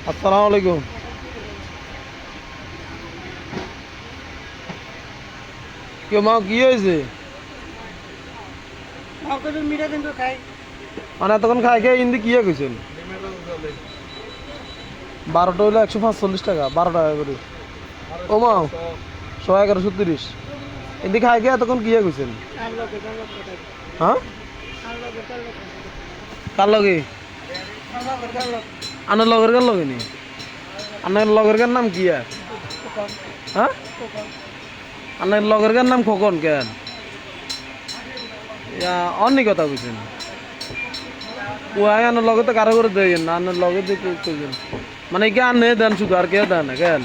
আসসালামু আলাইকুম। কেউ মা কি হয়েছে? মানে এতক্ষণ খাই খেয়ে ইন্দি কি কইছেন? 12টা হইলো 145 টাকা, 12 টাকা করে। ও মা 11130। ইন্দি খাই খেয়ে এতক্ষণ কি কইছেন? হ্যাঁ, কার লগে? আনার লগের কার লগে নি? আনার লগের কার নাম কি আর? হ্যাঁ, আনার লগের কার নাম খোকন কেন? অন্য কথা কইছেন। ও আনার লগে তো কারো করে দেয় না, আনার লগে দিয়ে কইছেন মানে কি আনে দেন শুধু আর কে দেন কেন?